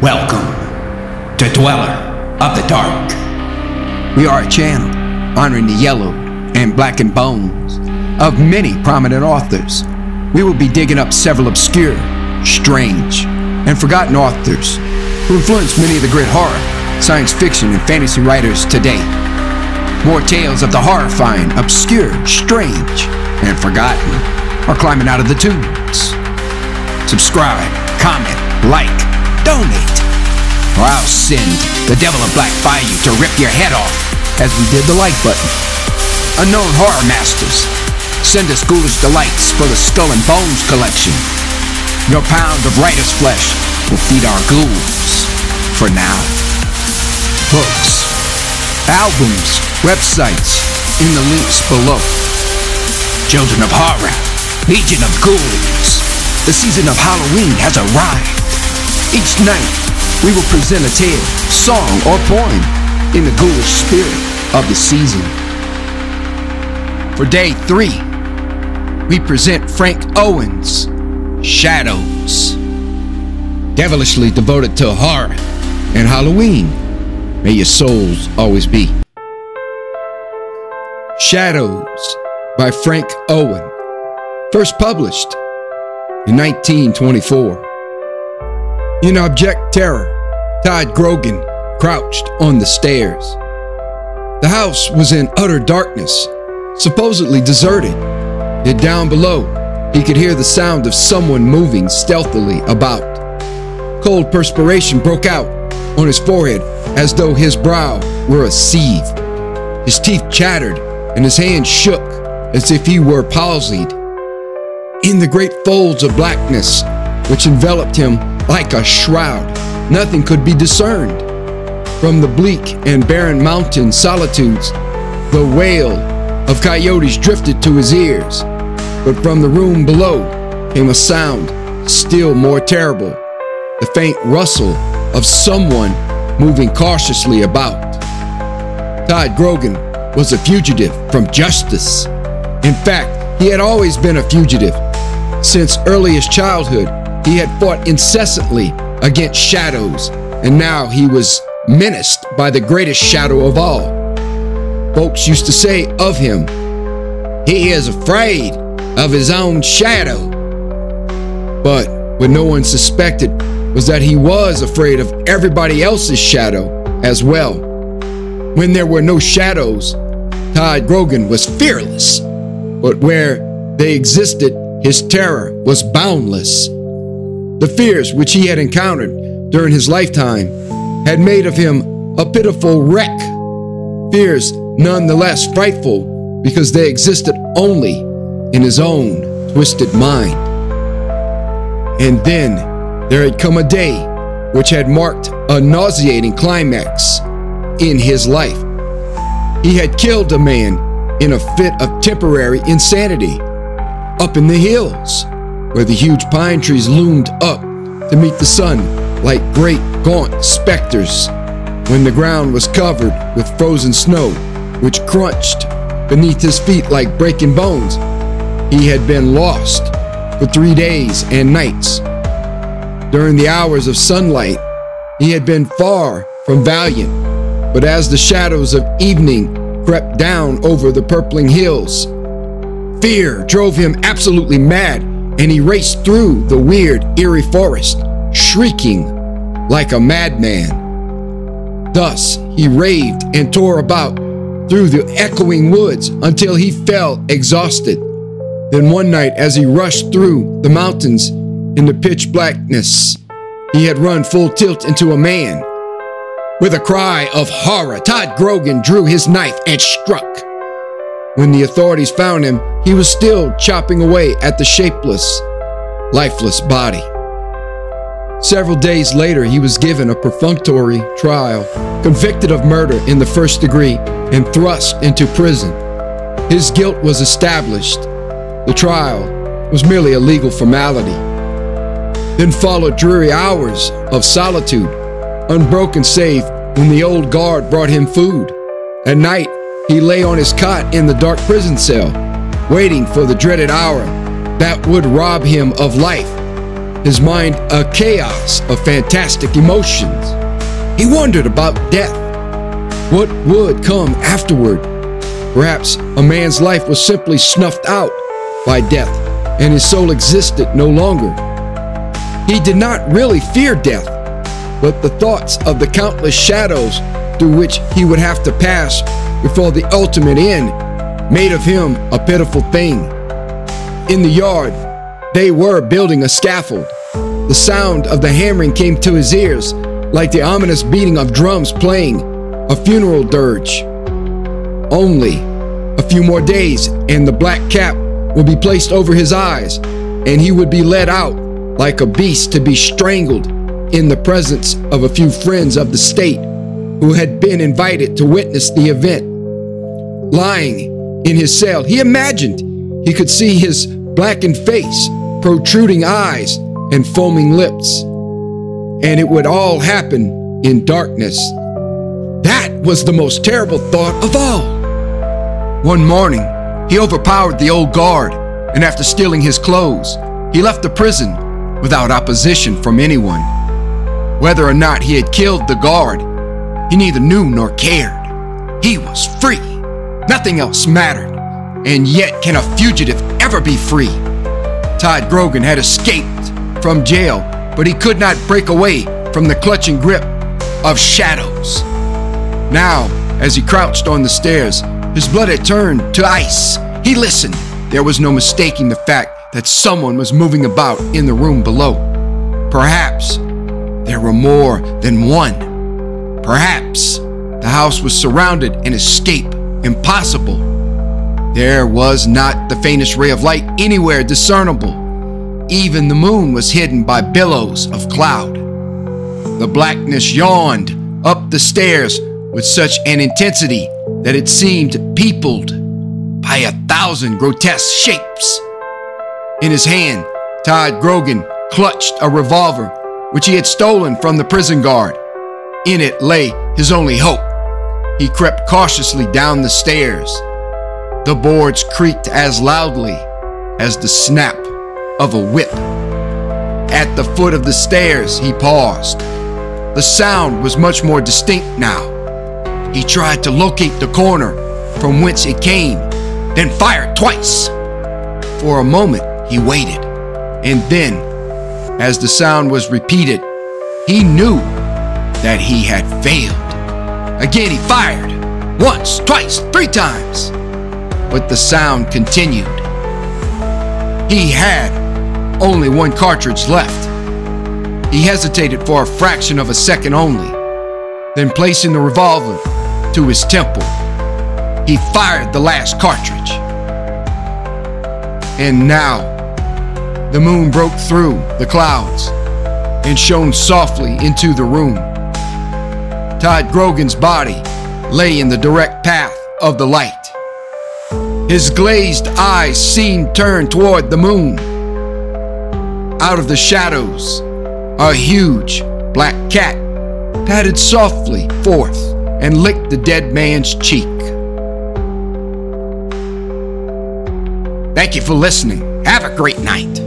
Welcome to Dweller of the Dark. We are a channel honoring the yellowed and blackened bones of many prominent authors. We will be digging up several obscure, strange, and forgotten authors who influenced many of the great horror, science fiction, and fantasy writers today. More tales of the horrifying, obscure, strange, and forgotten are climbing out of the tombs. Subscribe, comment, like, donate, or I'll send the devil of Black by you to rip your head off, as we did the like button. Unknown horror masters, send us ghoulish delights for the Skull and Bones collection. Your pound of writer's flesh will feed our ghouls. For now, books, albums, websites in the links below. Children of Horror, Legion of Ghouls, the season of Halloween has arrived. Each night, we will present a tale, song, or poem in the ghoulish spirit of the season. For day 3, we present Frank Owen's Shadows. Devilishly devoted to horror and Halloween, may your souls always be. Shadows by Frank Owen, first published in 1924. In abject terror, Todd Grogan crouched on the stairs. The house was in utter darkness, supposedly deserted. Yet down below, he could hear the sound of someone moving stealthily about. Cold perspiration broke out on his forehead as though his brow were a sieve. His teeth chattered and his hands shook as if he were palsied. In the great folds of blackness which enveloped him like a shroud, nothing could be discerned. From the bleak and barren mountain solitudes, the wail of coyotes drifted to his ears. But from the room below came a sound still more terrible, the faint rustle of someone moving cautiously about. Todd Grogan was a fugitive from justice. In fact, he had always been a fugitive. Since earliest childhood, he had fought incessantly against shadows, and now he was menaced by the greatest shadow of all. Folks used to say of him, "He is afraid of his own shadow." But what no one suspected was that he was afraid of everybody else's shadow as well. When there were no shadows, Todd Grogan was fearless, but where they existed, his terror was boundless. The fears which he had encountered during his lifetime had made of him a pitiful wreck. Fears nonetheless frightful because they existed only in his own twisted mind. And then there had come a day which had marked a nauseating climax in his life. He had killed a man in a fit of temporary insanity up in the hills, where the huge pine trees loomed up to meet the sun like great gaunt specters, when the ground was covered with frozen snow, which crunched beneath his feet like breaking bones. He had been lost for 3 days and nights. During the hours of sunlight, he had been far from valiant, but as the shadows of evening crept down over the purpling hills, fear drove him absolutely mad, and he raced through the weird, eerie forest, shrieking like a madman. Thus, he raved and tore about through the echoing woods until he fell exhausted. Then one night, as he rushed through the mountains in the pitch blackness, he had run full tilt into a man. With a cry of horror, Todd Grogan drew his knife and struck. When the authorities found him, he was still chopping away at the shapeless, lifeless body. Several days later, he was given a perfunctory trial, convicted of murder in the first degree, and thrust into prison. His guilt was established. The trial was merely a legal formality. Then followed dreary hours of solitude, unbroken save when the old guard brought him food. At night, he lay on his cot in the dark prison cell, waiting for the dreaded hour that would rob him of life. his mind a chaos of fantastic emotions. He wondered about death. What would come afterward? Perhaps a man's life was simply snuffed out by death, and his soul existed no longer. He did not really fear death, but the thoughts of the countless shadows through which he would have to pass before the ultimate end made of him a pitiful thing. In the yard, they were building a scaffold. The sound of the hammering came to his ears like the ominous beating of drums playing a funeral dirge. Only a few more days and the black cap would be placed over his eyes, and he would be led out like a beast to be strangled in the presence of a few friends of the state who had been invited to witness the event. Lying in his cell, he imagined he could see his blackened face, protruding eyes, and foaming lips. And it would all happen in darkness. That was the most terrible thought of all. One morning, he overpowered the old guard, and after stealing his clothes, he left the prison without opposition from anyone. Whether or not he had killed the guard, he neither knew nor cared. He was free. Nothing else mattered. And yet, can a fugitive ever be free? Todd Grogan had escaped from jail, but he could not break away from the clutching grip of shadows. Now, as he crouched on the stairs, his blood had turned to ice. He listened. There was no mistaking the fact that someone was moving about in the room below. Perhaps there were more than one. Perhaps the house was surrounded and escape impossible. There was not the faintest ray of light anywhere discernible. Even the moon was hidden by billows of cloud. The blackness yawned up the stairs with such an intensity that it seemed peopled by 1,000 grotesque shapes. In his hand, Todd Grogan clutched a revolver which he had stolen from the prison guard. In it lay his only hope. He crept cautiously down the stairs. The boards creaked as loudly as the snap of a whip. At the foot of the stairs, he paused. The sound was much more distinct now. He tried to locate the corner from whence it came, then fired twice. For a moment, he waited, and then, as the sound was repeated, he knew that he had failed. Again, he fired, once, twice, 3 times, but the sound continued. He had only 1 cartridge left. He hesitated for a fraction of a second only, then placing the revolver to his temple, he fired the last cartridge. And now, the moon broke through the clouds and shone softly into the room. Todd Grogan's body lay in the direct path of the light. His glazed eyes seemed turned toward the moon. Out of the shadows, a huge black cat padded softly forth and licked the dead man's cheek. Thank you for listening. Have a great night.